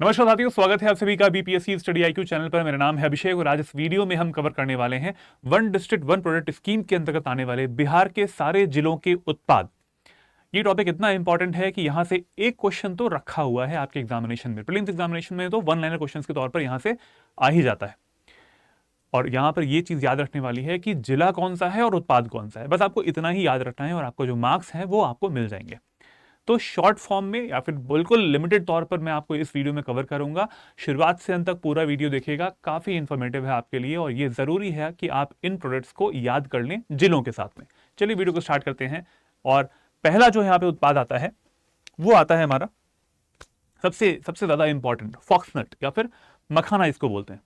नमस्कार साथियों, स्वागत है आप सभी का बीपीएससी स्टडी आईक्यू चैनल पर। मेरा नाम है अभिषेक और आज इस वीडियो में हम कवर करने वाले हैं one district one product scheme के अंतर्गत आने वाले बिहार के सारे जिलों के उत्पाद। ये टॉपिक इतना इंपॉर्टेंट है कि यहां से एक क्वेश्चन तो रखा हुआ है आपके एग्जामिनेशन में, प्रीलिम्स एग्जामिनेशन में तो वन लाइनर क्वेश्चन के तौर पर यहां से आ ही जाता है। और यहां पर यह चीज याद रखने वाली है कि जिला कौन सा है और उत्पाद कौन सा है, बस आपको इतना ही याद रखना है और आपको जो मार्क्स हैं वो आपको मिल जाएंगे। तो शॉर्ट फॉर्म में या फिर बिल्कुल लिमिटेड तौर पर मैं आपको इस वीडियो में कवर करूंगा। शुरुआत से अंत तक पूरा वीडियो देखिएगा, काफी इंफॉर्मेटिव है आपके लिए और ये जरूरी है कि आप इन प्रोडक्ट्स को याद कर लें जिलों के साथ में। चलिए वीडियो को स्टार्ट करते हैं। और पहला जो यहाँ पे उत्पाद आता है वो आता है हमारा सबसे ज्यादा इंपॉर्टेंट फॉक्सनट या फिर मखाना इसको बोलते हैं।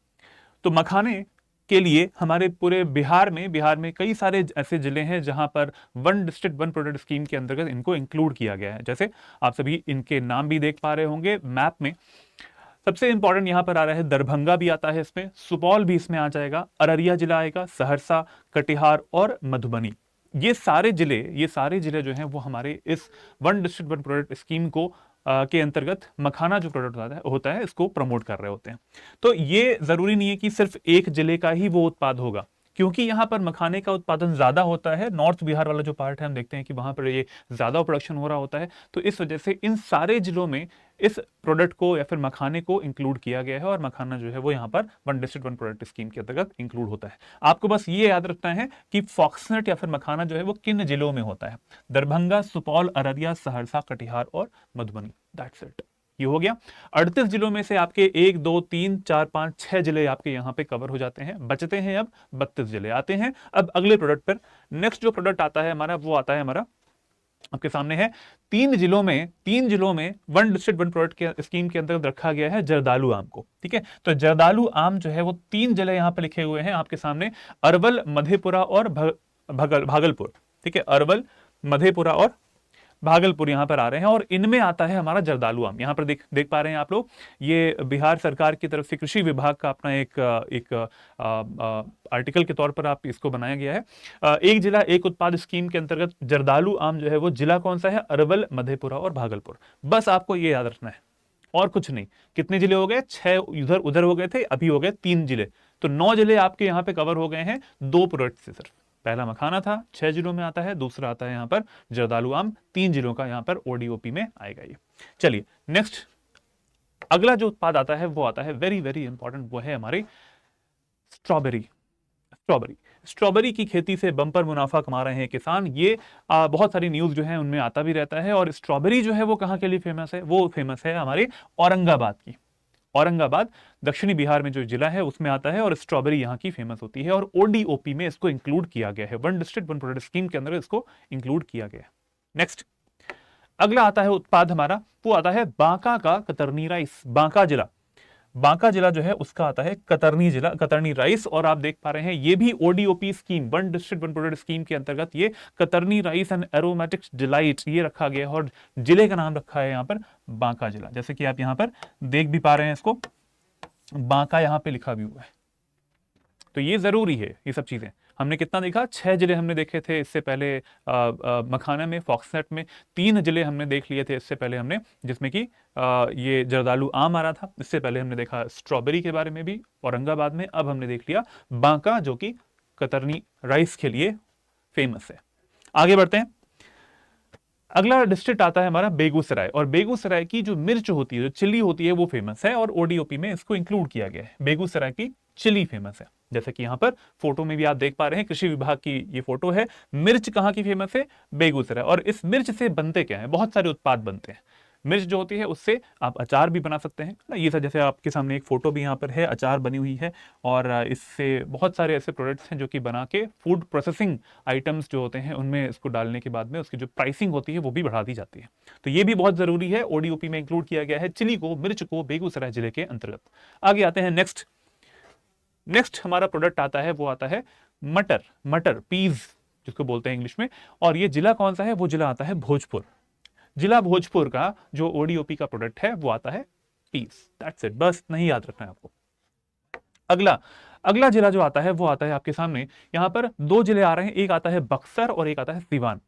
तो मखाने के लिए हमारे पूरे बिहार में कई सारे ऐसे जिले हैं जहां पर one district one product scheme के अंतर्गत इनको इंक्लूड किया गया है। जैसे आप सभी इनके नाम भी देख पा रहे होंगे मैप में। सबसे इंपॉर्टेंट यहां पर आ रहा है दरभंगा भी आता है इसमें, सुपौल भी इसमें आ जाएगा, अररिया जिला आएगा, सहरसा, कटिहार और मधुबनी। ये सारे जिले जो हैं वो हमारे इस one district one product scheme को के अंतर्गत मखाना जो प्रोडक्ट होता है इसको प्रमोट कर रहे होते हैं। तो ये जरूरी नहीं है कि सिर्फ एक जिले का ही वो उत्पाद होगा, क्योंकि यहां पर मखाने का उत्पादन ज्यादा होता है। नॉर्थ बिहार वाला जो पार्ट है हम देखते हैं कि वहां पर ये ज्यादा प्रोडक्शन हो रहा होता है। तो इस वजह से इन सारे जिलों में इस प्रोडक्ट को या फिर मखाने को इंक्लूड किया गया है और मखाना जो है वो यहाँ पर one district one product scheme के अंतर्गत इंक्लूड होता है। आपको बस ये याद रखना है कि फॉक्सनट या फिर मखाना जो है वो किन जिलों में होता है। दरभंगा, सुपौल, अररिया, सहरसा, कटिहार और मधुबनी। दैट्स इट, ये हो गया। 38 जिलों में से आपके 1 2 3 4 5 6 जिले आपके यहां पे कवर हो जाते हैं। बचते हैं अब 32 जिले। आते हैं अब अगले प्रोडक्ट पर। नेक्स्ट जो प्रोडक्ट आता है हमारा वो आता है हमारा आपके सामने है। तीन जिलों में वन डिस्ट्रिक्ट वन प्रोडक्ट के स्कीम के अंतर्गत रखा गया है जर्दालू आम को। ठीक है, तो जर्दालू आम जो है वो 3 जिले यहां पर लिखे हुए हैं आपके सामने, अरवल, मधेपुरा और भागलपुर। ठीक है, अरवल, मधेपुरा और भागलपुर यहां पर आ रहे हैं और इनमें आता है हमारा जर्दालू आम। यहां पर देख पा रहे हैं आप लोग, ये बिहार सरकार की तरफ से कृषि विभाग का अपना एक आर्टिकल के तौर पर आप इसको बनाया गया है। एक जिला एक उत्पाद स्कीम के अंतर्गत जर्दालू आम जो है वो जिला कौन सा है, अरवल, मधेपुरा और भागलपुर। बस आपको ये याद रखना है और कुछ नहीं। कितने जिले हो गए? 6 इधर उधर हो गए थे, अभी हो गए 3 जिले। तो 9 जिले आपके यहाँ पे कवर हो गए हैं 2 प्रोडक्ट से सिर्फ। पहला मखाना था, 6 जिलों में आता है, दूसरा आता है यहां पर जर्दालू आम, 3 जिलों का यहां पर ओडीओपी में आएगा ये। चलिए नेक्स्ट अगला जो उत्पाद आता है वो आता है वेरी वेरी इंपॉर्टेंट, वो है हमारी स्ट्रॉबेरी की खेती से बंपर मुनाफा कमा रहे हैं किसान। ये बहुत सारी न्यूज जो है उनमें आता भी रहता है। और स्ट्रॉबेरी जो है वो कहां के लिए फेमस है? वो फेमस है हमारे औरंगाबाद की। औरंगाबाद दक्षिणी बिहार में जो जिला है उसमें आता है और स्ट्रॉबेरी यहां की फेमस होती है और ओडीओपी में इसको इंक्लूड किया गया है। One district one product scheme के अंदर इसको इंक्लूड किया गया है। नेक्स्ट अगला आता है उत्पाद हमारा, वो आता है बांका का कतरनी राइस। बांका जिला जो है उसका आता है कतरनी राइस। और आप देख पा रहे हैं ये भी ODOP scheme, one district one product scheme के अंतर्गत ये कतरनी राइस एंड एरोमेटिक्स डिलाइट ये रखा गया है और जिले का नाम रखा है यहां पर बांका जिला। जैसे कि आप यहां पर देख भी पा रहे हैं, इसको बांका यहां पे लिखा भी हुआ है। तो ये जरूरी है। ये सब चीजें हमने कितना देखा? 6 जिले हमने देखे थे इससे पहले मखाना में, फॉक्सनट में 3 जिले हमने देख लिए थे इससे पहले हमने, जिसमें कि ये जर्दालू आम आ रहा था। इससे पहले हमने देखा स्ट्रॉबेरी के बारे में भी औरंगाबाद में। अब हमने देख लिया बांका जो कि कतरनी राइस के लिए फेमस है। आगे बढ़ते हैं। अगला डिस्ट्रिक्ट आता है हमारा बेगूसराय और बेगूसराय की जो मिर्च होती है, जो चिली होती है वो फेमस है और ओडीओपी में इसको इंक्लूड किया गया है। बेगूसराय की चिली फेमस है। जैसे कि यहां पर फोटो में भी आप देख पा रहे हैं, कृषि विभाग की ये फोटो है। मिर्च कहां की फेमस है? बेगूसराय। और इस मिर्च से बनते क्या है? बहुत सारे उत्पाद बनते हैं। मिर्च जो होती है उससे आप अचार भी बना सकते हैं ना। ये सब जैसे आपके सामने एक फोटो भी यहाँ पर है, अचार बनी हुई है। और इससे बहुत सारे ऐसे प्रोडक्ट्स हैं जो कि बना के फूड प्रोसेसिंग आइटम्स जो होते हैं उनमें इसको डालने के बाद में उसकी जो प्राइसिंग होती है वो भी बढ़ा दी जाती है। तो ये भी बहुत जरूरी है। ओडीओपी में इंक्लूड किया गया है चिली को, मिर्च को, बेगूसराय जिले के अंतर्गत। आगे आते हैं नेक्स्ट हमारा प्रोडक्ट आता है वो आता है मटर पीज जिसको बोलते हैं इंग्लिश में। और ये जिला कौन सा है? वो जिला आता है भोजपुर। जिला भोजपुर का जो ओडीओपी का प्रोडक्ट है वो आता है पीस। दैट्स इट, बस नहीं याद रखना है आपको। अगला जिला जो आता है वो आता है आपके सामने। यहां पर 2 जिले आ रहे हैं, एक आता है बक्सर और एक आता है सिवान।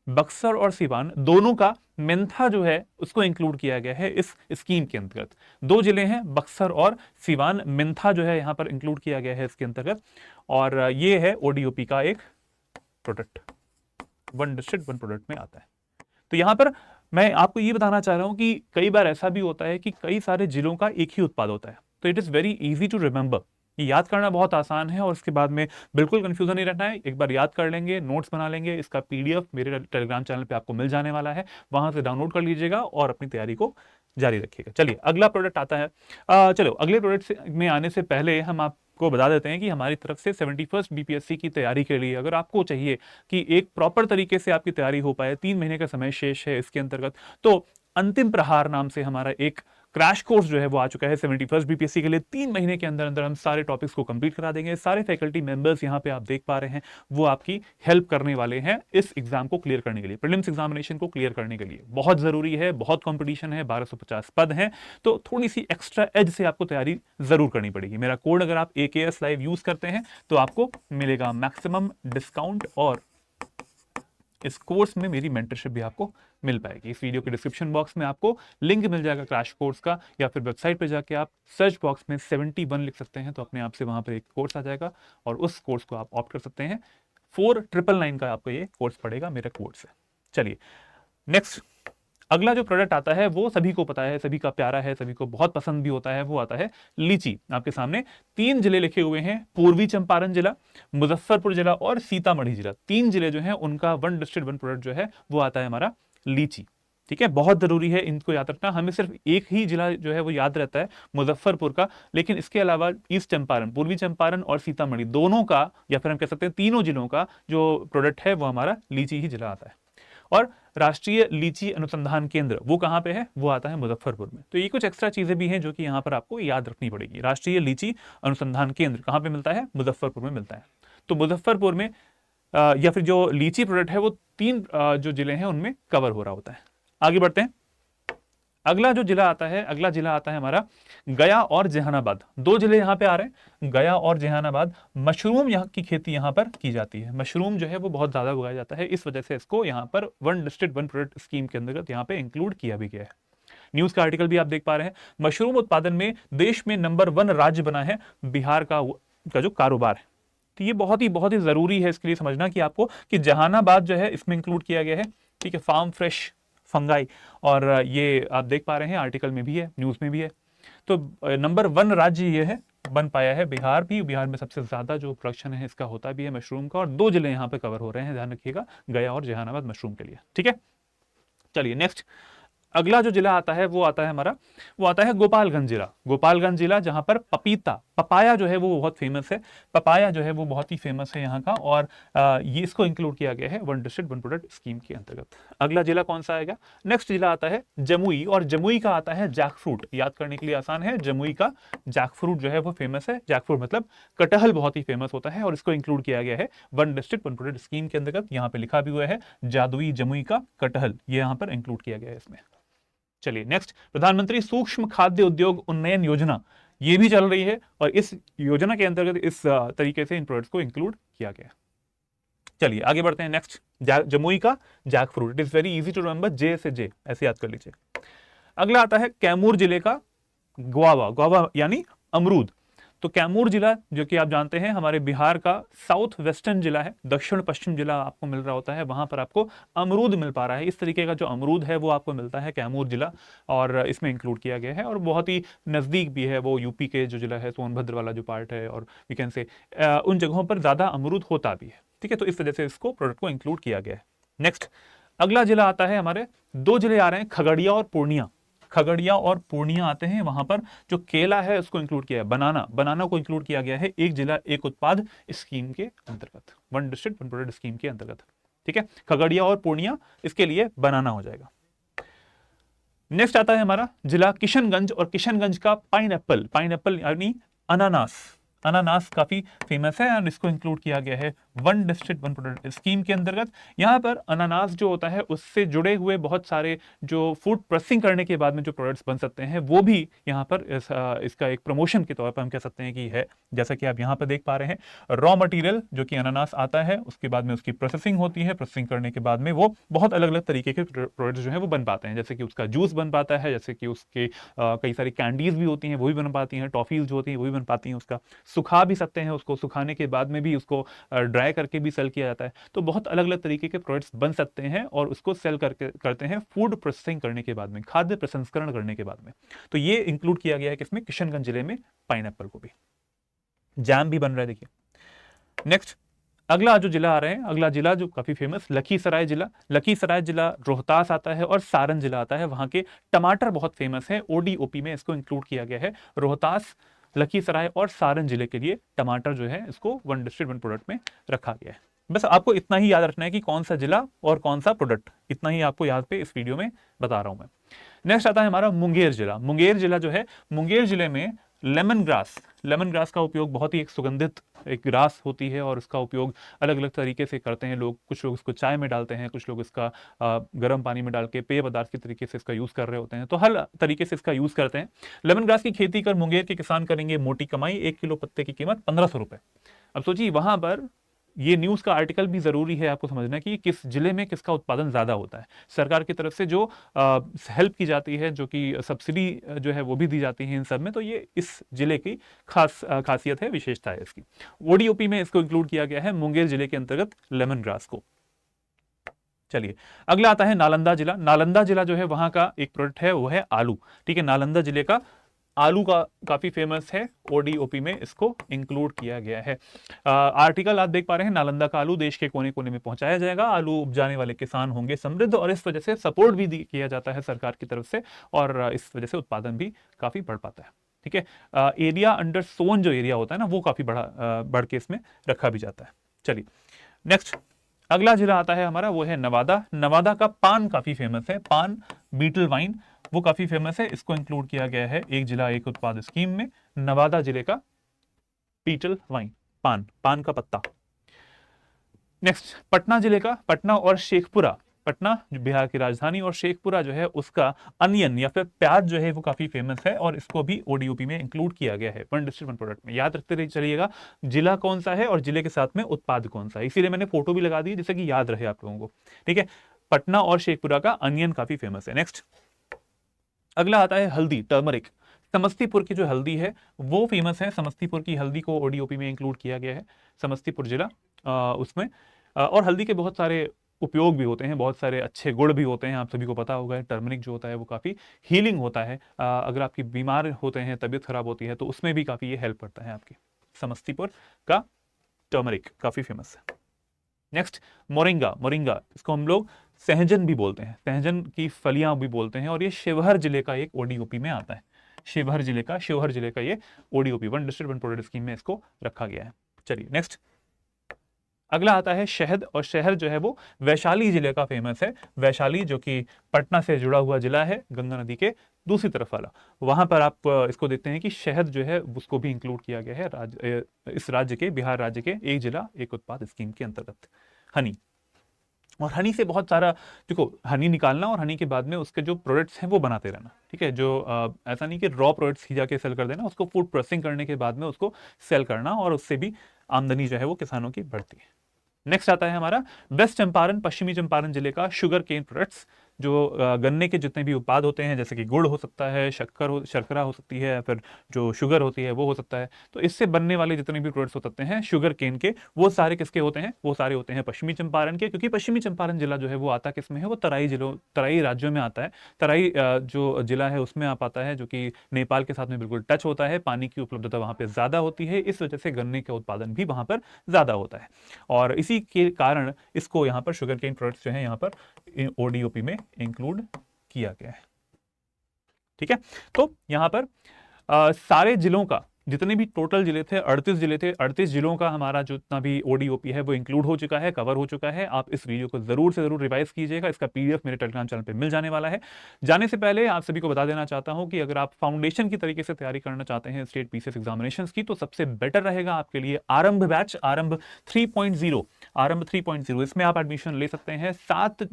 बक्सर और सिवान दोनों का मेंथा जो है उसको इंक्लूड किया गया है इस स्कीम के अंतर्गत। दो जिले हैं बक्सर और सिवान, मेंथा जो है यहां पर इंक्लूड किया गया है इसके अंतर्गत, और ये है ओडीओपी का एक product, one district one product में आता है। तो यहां पर मैं आपको ये बताना चाह रहा हूं कि कई बार ऐसा भी होता है कि कई सारे जिलों का एक ही उत्पाद होता है, तो it is very easy to remember, ये याद करना बहुत आसान है और उसके बाद में बिल्कुल कंफ्यूजन नहीं रहना है। एक बार याद कर लेंगे, नोट्स बना लेंगे, इसका पीडीएफ मेरे टेलीग्राम चैनल पे आपको मिल जाने वाला है, वहां से डाउनलोड कर लीजिएगा और अपनी तैयारी को जारी रखिएगा। चलिए अगला प्रोडक्ट आता है। चलो अगले प्रोडक्ट में आने से पहले हम आपको बता देते हैं कि हमारी तरफ से 71st बीपीएससी की तैयारी के लिए अगर आपको चाहिए कि एक प्रॉपर तरीके से आपकी तैयारी हो पाए, 3 महीने का समय शेष है इसके अंतर्गत, तो अंतिम प्रहार नाम से हमारा एक क्रैश कोर्स जो है वो आ चुका है 71st बीपीएससी के लिए। 3 महीने के अंदर अंदर हम सारे टॉपिक्स को कंप्लीट करा देंगे। सारे फैकल्टी मेंबर्स यहाँ पे आप देख पा रहे हैं वो आपकी हेल्प करने वाले हैं इस एग्जाम को क्लियर करने के लिए, प्रीलिम्स एग्जामिनेशन को क्लियर करने के लिए। बहुत जरूरी है, बहुत कंपटीशन है, 1250 पद हैं, तो थोड़ी सी एक्स्ट्रा एज से आपको तैयारी जरूर करनी पड़ेगी। मेरा कोड अगर आप AKS लाइव यूज करते हैं तो आपको मिलेगा मैक्सिमम डिस्काउंट, और इस कोर्स में मेरी मेंटरशिप भी आपको मिल पाएगी। इस वीडियो के डिस्क्रिप्शन बॉक्स में आपको लिंक मिल जाएगा क्रैश कोर्स का, या फिर वेबसाइट पे जाके आप सर्च बॉक्स में 71 लिख सकते हैं तो अपने आप से वहां पर एक कोर्स आ जाएगा और उस कोर्स को आप ऑप्ट कर सकते हैं। 4999 का आपको ये कोर्स पड़ेगा मेरा कोर्स से। चलिए नेक्स्ट, अगला जो प्रोडक्ट आता है वो सभी को पता है, सभी का प्यारा है, सभी को बहुत पसंद भी होता है, वो आता है लीची। आपके सामने 3 जिले लिखे हुए हैं, पूर्वी चंपारण जिला, मुजफ्फरपुर जिला और सीतामढ़ी जिला। 3 जिले जो हैं उनका वन डिस्ट्रिक्ट वन प्रोडक्ट जो है वो आता है हमारा लीची। ठीक है, बहुत जरूरी है इनको याद रखना। हमें सिर्फ एक ही जिला जो है वो याद रहता है मुजफ्फरपुर का, लेकिन इसके अलावा ईस्ट चंपारण, पूर्वी चंपारण और सीतामढ़ी दोनों का, या फिर हम कह सकते हैं तीनों जिलों का जो प्रोडक्ट है वो हमारा लीची ही जिला आता है। और राष्ट्रीय लीची अनुसंधान केंद्र वो कहां पे है, वो आता है मुजफ्फरपुर में। तो ये कुछ एक्स्ट्रा चीजें भी हैं जो कि यहां पर आपको याद रखनी पड़ेगी। राष्ट्रीय लीची अनुसंधान केंद्र कहां पे मिलता है, मुजफ्फरपुर में मिलता है। तो मुजफ्फरपुर में या फिर जो लीची प्रोडक्ट है वो 3 जो जिले हैं उनमें कवर हो रहा होता है। आगे बढ़ते हैं, अगला जो जिला आता है, अगला जिला आता है हमारा गया और जहानाबाद। 2 जिले यहां पे आ रहे हैं, गया और जहानाबाद। मशरूम यहाँ की खेती यहां पर की जाती है, मशरूम जो है वो बहुत ज्यादा उगाया जाता है, इस वजह से इसको यहां पर one district one product scheme के अंतर्गत यहां पे इंक्लूड किया भी गया है। न्यूज का आर्टिकल भी आप देख पा रहे हैं। मशरूम उत्पादन में देश में नंबर 1 राज्य बना है बिहार का जो कारोबार है। तो ये बहुत ही जरूरी है इसके लिए समझना कि आपको कि जहानाबाद जो है इसमें इंक्लूड किया गया है। ठीक है, फार्म फ्रेश फंगाई, और ये आप देख पा रहे हैं आर्टिकल में भी है, न्यूज में भी है। तो नंबर 1 राज्य ये है, बन पाया है बिहार भी। बिहार में सबसे ज्यादा जो प्रोडक्शन है इसका होता भी है मशरूम का, और 2 जिले यहाँ पे कवर हो रहे हैं, ध्यान रखिएगा, गया और जहानाबाद मशरूम के लिए। ठीक है, चलिए नेक्स्ट, अगला जो जिला आता है वो आता है हमारा, वो आता है गोपालगंज जिला। गोपालगंज जिला जहां पर पपाया जो है वो बहुत फेमस है, पपाया जो है वो बहुत ही फेमस है यहाँ का, और ये इसको इंक्लूड किया गया है one district one product scheme के अंतर्गत। अगला जिला कौन सा आएगा, नेक्स्ट जिला आता है जमुई, और जमुई का आता है जैकफ्रूट। याद करने के लिए आसान है, जमुई का जैकफ्रूट जो है वो फेमस है। जैकफ्रूट मतलब कटहल बहुत ही फेमस होता है, और इसको इंक्लूड किया गया है one district one product scheme के अंतर्गत। यहाँ पे लिखा भी हुआ है जादुई जमुई का कटहल, ये यहाँ पर इंक्लूड किया गया है इसमें। चलिए नेक्स्ट, प्रधानमंत्री सूक्ष्म खाद्य उद्योग उन्नयन योजना, ये भी चल रही है, और इस योजना के अंतर्गत इस तरीके से इन प्रोडक्ट्स को इंक्लूड किया गया। चलिए आगे बढ़ते हैं। नेक्स्ट, जमुई का jackfruit, it is very easy to remember, J से जे ऐसे याद कर लीजिए। अगला आता है कैमूर जिले का गुआवा, गुआवा यानी अमरूद। तो कैमूर जिला जो कि आप जानते हैं हमारे बिहार का साउथ वेस्टर्न जिला है, दक्षिण पश्चिम जिला आपको मिल रहा होता है, वहां पर आपको अमरूद मिल पा रहा है। इस तरीके का जो अमरूद है वो आपको मिलता है कैमूर जिला, और इसमें इंक्लूड किया गया है, और बहुत ही नजदीक भी है, वो यूपी के जो जिला है सोनभद्र वाला जो पार्ट है, और वी कैन से उन जगहों पर ज्यादा अमरूद होता भी है। ठीक है, तो इस वजह से इसको प्रोडक्ट को इंक्लूड किया गया है। नेक्स्ट, अगला जिला आता है हमारे, 2 जिले आ रहे हैं, खगड़िया और पूर्णिया। खगड़िया और पूर्णिया आते हैं, वहां पर जो केला है उसको इंक्लूड किया है, बनाना को इंक्लूड किया गया है एक जिला एक उत्पाद स्कीम के अंतर्गत, one district one product scheme के अंतर्गत। ठीक है, खगड़िया और पूर्णिया इसके लिए बनाना हो जाएगा। नेक्स्ट आता है हमारा जिला किशनगंज, और किशनगंज का पाइनएप्पल यानी अनानास, अनानास काफी फेमस है, और इसको इंक्लूड किया गया है one district one product scheme के अंतर्गत यहाँ पर अनानास जो होता है उससे जुड़े हुए बहुत सारे जो फूड प्रोसेसिंग करने के बाद में जो प्रोडक्ट्स बन सकते हैं वो भी यहाँ पर इसका एक प्रमोशन के तौर पर हम कह सकते हैं कि है। जैसा कि आप यहाँ पर देख पा रहे हैं, रॉ मटेरियल जो कि अनानास आता है, उसके बाद में उसकी प्रोसेसिंग होती है, प्रोसेसिंग करने के बाद में वो बहुत अलग अलग तरीके के प्रोडक्ट्स जो है वो बन पाते हैं। जैसे कि उसका जूस बन पाता है, जैसे कि उसके कई सारी कैंडीज भी होती हैं वो भी बन पाती हैं, टॉफीज जो होती हैं वो भी बन पाती हैं, उसका सुखा भी सकते हैं, उसको सुखाने के बाद में भी उसको ड्राई करके भी सेल किया जाता है। तो बहुत अलग अलग तरीके के प्रोडक्ट्स बन सकते हैं और उसको सेल करते हैं फूड प्रोसेसिंग करने के बाद में, खाद्य प्रसंस्करण करने के बाद में। तो ये इंक्लूड किया गया है किसमें, किशनगंज जिले में पाइनएप्पल को भी। जैम भी बन रहा है देखिए। नेक्स्ट अगला जो जिला आ रहे हैं, अगला जिला जो काफी फेमस, लखीसराय जिला। लखीसराय जिला रोहतास आता है और सारण जिला आता है। वहां के टमाटर बहुत फेमस है, ओडीओपी में इसको इंक्लूड किया गया है। रोहतास, लखीसराय और सारण जिले के लिए टमाटर जो है इसको वन डिस्ट्रिक्ट वन प्रोडक्ट में रखा गया है। बस आपको इतना ही याद रखना है कि कौन सा जिला और कौन सा प्रोडक्ट, इतना ही आपको याद पे इस वीडियो में बता रहा हूं मैं। नेक्स्ट आता है हमारा मुंगेर जिला। मुंगेर जिला जो है, मुंगेर जिले में लेमन ग्रास का उपयोग, बहुत ही एक सुगंधित एक ग्रास होती है और उसका उपयोग अलग अलग तरीके से करते हैं लोग। कुछ लोग इसको चाय में डालते हैं, कुछ लोग इसका गर्म पानी में डाल के पेय पदार्थ के तरीके से इसका यूज कर रहे होते हैं। तो हर तरीके से इसका यूज करते हैं। लेमन ग्रास की खेती कर मुंगेर के किसान करेंगे मोटी कमाई, 1 किलो पत्ते की कीमत 1500 रुपए। अब सोचिए वहां पर ये न्यूज का आर्टिकल भी जरूरी है आपको समझना कि किस जिले में किसका उत्पादन ज्यादा होता है। सरकार की तरफ से जो हेल्प की जाती है, जो कि सब्सिडी जो है वो भी दी जाती है इन सब में, तो ये इस जिले की खासियत है, विशेषता है इसकी। ओडीओपी में इसको इंक्लूड किया गया है मुंगेर जिले के अंतर्गत लेमन ग्रास को। चलिए अगला आता है नालंदा जिला। नालंदा जिला जो है वहां का एक प्रोडक्ट है वो है आलू। ठीक है, नालंदा जिले का आलू का काफी फेमस है, ओडीओपी में इसको इंक्लूड किया गया है। आर्टिकल आप देख पा रहे हैं, नालंदा का आलू देश के कोने कोने में पहुंचाया जाएगा, आलू उपजाने वाले किसान होंगे समृद्ध, और इस वजह से सपोर्ट भी किया जाता है सरकार की तरफ से, और इस वजह से उत्पादन भी काफी बढ़ पाता है। ठीक है, एरिया अंडर सोन जो एरिया होता है ना, वो काफी बढ़ के इसमें रखा भी जाता है। चलिए नेक्स्ट अगला जिला आता है हमारा, वो है नवादा। नवादा का पान काफी फेमस है, पान बीटल वाइन वो काफी फेमस है, इसको इंक्लूड किया गया है एक जिला एक उत्पाद स्कीम में, नवादा जिले का बीटल वाइन, पान का पत्ता। नेक्स्ट पटना जिले का, पटना और शेखपुरा, पटना जो बिहार की राजधानी और शेखपुरा जो है उसका अनियन या फिर प्याज जो है वो काफी फेमस है, और इसको भी ओडीओपी में इंक्लूड किया गया है वन डिस्ट्रिक्ट वन प्रोडक्ट में। याद रखते चलिएगा जिला कौन सा है और जिले के साथ में उत्पाद कौन सा है, इसीलिए मैंने फोटो भी लगा दी जिससे कि याद रहे आप लोगों को। ठीक है, पटना और शेखपुरा का अनियन काफी फेमस है। नेक्स्ट अगला आता है हल्दी, टर्मरिक। समस्तीपुर की जो हल्दी है वो फेमस है, समस्तीपुर की हल्दी को ओडीओपी में इंक्लूड किया गया है, समस्तीपुर जिला उसमें। और हल्दी के बहुत सारे उपयोग भी होते हैं, बहुत सारे अच्छे गुण भी होते हैं, आप सभी को पता होगा। टर्मरिक जो होता है वो काफ़ी हीलिंग होता है, अगर आपकी बीमार होते हैं, तबीयत खराब होती है तो उसमें भी काफ़ी ये हेल्प करता है आपकी। समस्तीपुर का टर्मरिक काफ़ी फेमस है। नेक्स्ट मोरिंगा, मोरिंगा इसको हम लोग सहजन भी बोलते हैं, सहजन की फलियां भी बोलते हैं, और ये शिवहर जिले का एक ओडीओपी में आता है। शिवहर जिले का ये ODOP one district one product scheme में इसको रखा गया है। चलिए नेक्स्ट अगला आता है शहद, और शहद जो है वो वैशाली जिले का फेमस है। वैशाली जो कि पटना से जुड़ा हुआ जिला है, गंगा नदी के दूसरी तरफ वाला, वहां पर आप इसको देखते हैं कि शहद जो है उसको भी इंक्लूड किया गया है इस राज्य के, बिहार राज्य के एक जिला एक उत्पाद स्कीम के अंतर्गत। हनी, और हनी से बहुत सारा, देखो हनी निकालना और हनी के बाद में उसके जो प्रोडक्ट्स हैं वो बनाते रहना। ठीक है, जो ऐसा नहीं कि रॉ प्रोडक्ट्स ही जाके सेल कर देना, उसको फूड प्रोसेसिंग करने के बाद में उसको सेल करना, और उससे भी आमदनी जो है वो किसानों की बढ़ती है। नेक्स्ट आता है हमारा वेस्ट चंपारण, पश्चिमी चंपारण जिले का शुगर केन प्रोडक्ट्स, जो गन्ने के जितने भी उत्पाद होते हैं, जैसे कि गुड़ हो सकता है, शर्करा हो सकती है, फिर जो शुगर होती है वो हो सकता है, तो इससे बनने वाले जितने भी प्रोडक्ट्स हो सकते हैं शुगर केन के, वो सारे किसके होते हैं, वो सारे होते हैं पश्चिमी चंपारण के। क्योंकि पश्चिमी चंपारण जिला जो है वो आता किस में है, वो तराई राज्यों में आता है। तराई जो जिला है उसमें आप आता है, जो कि नेपाल के साथ में बिल्कुल टच होता है, पानी की उपलब्धता वहां पर ज्यादा होती है, इस वजह से गन्ने का उत्पादन भी वहां पर ज्यादा होता है, और इसी के कारण इसको यहाँ पर शुगर केन प्रोडक्ट्स जो है यहाँ पर ओडीओपी में इंक्लूड किया गया है। ठीक है, तो यहां पर सारे जिलों का जितने भी टोटल जिले थे 38 जिले थे, 38 जिलों का हमारा जितना भी ओडीओपी है वो इंक्लूड हो चुका है, कवर हो चुका है। आप इस वीडियो को जरूर से जरूर रिवाइज कीजिएगा, इसका पीडीएफ मेरे टेलीग्राम चैनल पे मिल जाने वाला है। जाने से पहले आप सभी को बता देना चाहता हूं कि अगर आप फाउंडेशन की तरीके से तैयारी करना चाहते हैं स्टेट पीसीएस एग्जामिनेशंस की, तो सबसे बेटर रहेगा आपके लिए आरंभ बैच, आरंभ 3.0, आरंभ 3.0। इसमें आप एडमिशन ले सकते हैं 7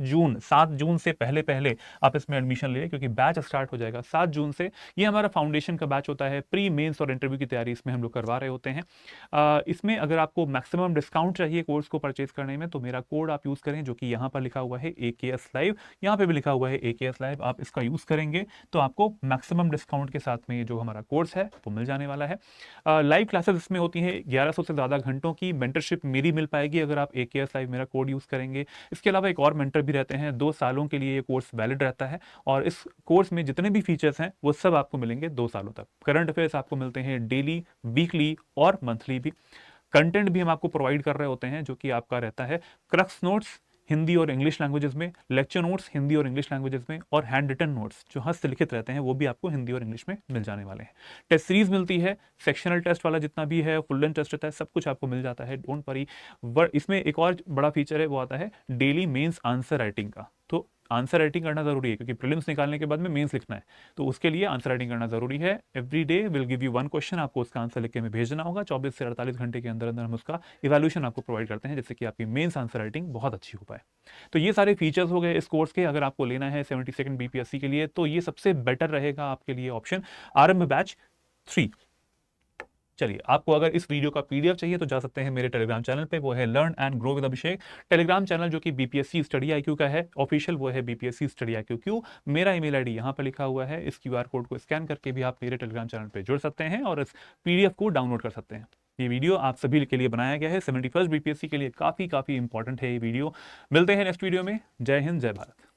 जून से पहले पहले आप इसमें एडमिशन ले, क्योंकि बैच स्टार्ट हो जाएगा 7 जून से। ये हमारा फाउंडेशन का बैच होता है, प्री मेंस और इंटरव्यू की तैयारी इसमें हम लोग करवा रहे होते हैं। इसमें अगर आपको मैक्सिमम डिस्काउंट चाहिए कोर्स को परचेज करने में, तो मेरा कोड आप यूज करें, जो कि यहाँ पर लिखा हुआ है AKS लाइव, यहाँ पे भी लिखा हुआ है AKS लाइव। आप इसका यूज करेंगे तो आपको मैक्सिमम डिस्काउंट के साथ में जो हमारा कोर्स है वो मिल जाने वाला है। लाइव क्लासेस इसमें होती हैं 1100 से ज्यादा घंटों की। मेंटरशिप मेरी मिल पाएगी अगर आप AKS लाइव मेरा कोड यूज करेंगे। इसके अलावा एक और मेंटर भी रहते हैं, 2 सालों के लिए ये कोर्स वैलिड रहता है, और इस कोर्स में जितने भी फीचर्स हैं वो सब आपको मिलेंगे 2 सालों तक। करंट अफेयर्स आपको मिलते हैं डेली, वीकली और मंथली भी। कंटेंट भी हम आपको प्रोवाइड कर रहे होते हैं, जो कि आपका रहता है क्रक्स नोट्स हिंदी और इंग्लिश लैंग्वेजेस में, लेक्चर नोट्स हिंदी और इंग्लिश लैंग्वेजेस में, और हैंड रिटन नोट्स जो हस्तलिखित रहते हैं वो भी आपको हिंदी और इंग्लिश में मिल जाने वाले हैं। टेस्ट सीरीज मिलती है, सेक्शनल टेस्ट वाला जितना भी है, फुल लेंथ टेस्ट रहता है, सब कुछ आपको मिल जाता है, डोंट वरी। इसमें एक और बड़ा फीचर है, वो आता है डेली मेंस आंसर राइटिंग का। तो आंसर राइटिंग करना जरूरी है, क्योंकि प्रीलिम्स निकालने के बाद में मेंस लिखना है, तो उसके लिए आंसर राइटिंग करना जरूरी है। Every day will give you 1 question, आपको उसका आंसर लिख के हमें भेजना होगा। 24 से 48 घंटे के अंदर अंदर हम उसका इवैल्यूएशन आपको प्रोवाइड करते हैं, जिससे कि आपकी मेंस आंसर राइटिंग बहुत अच्छी हो पाए। तो ये सारे फीचर्स हो गए इस कोर्स के। अगर आपको लेना है 72nd बीपीएससी के लिए, तो ये सबसे बेटर रहेगा आपके लिए ऑप्शन, आरंभ बैच 3। चलिए, आपको अगर इस वीडियो का पीडीएफ चाहिए तो जा सकते हैं मेरे टेलीग्राम चैनल पे, वो है learn and grow with Abhishek Telegram channel, जो कि बीपीएससी स्टडी आईक्यू का है ऑफिशियल, वो है बीपीएससी स्टडी आईक्यू क्यू। मेरा ईमेल आईडी यहाँ पर लिखा हुआ है, इस क्यूआर कोड को स्कैन करके भी आप मेरे टेलीग्राम चैनल पर जुड़ सकते हैं और इस पीडीएफ को डाउनलोड कर सकते हैं। ये वीडियो आप सभी के लिए बनाया गया है, 71st बीपीएससी के लिए काफी इंपॉर्टेंट है ये वीडियो। मिलते हैं नेक्स्ट वीडियो में। जय हिंद, जय भारत।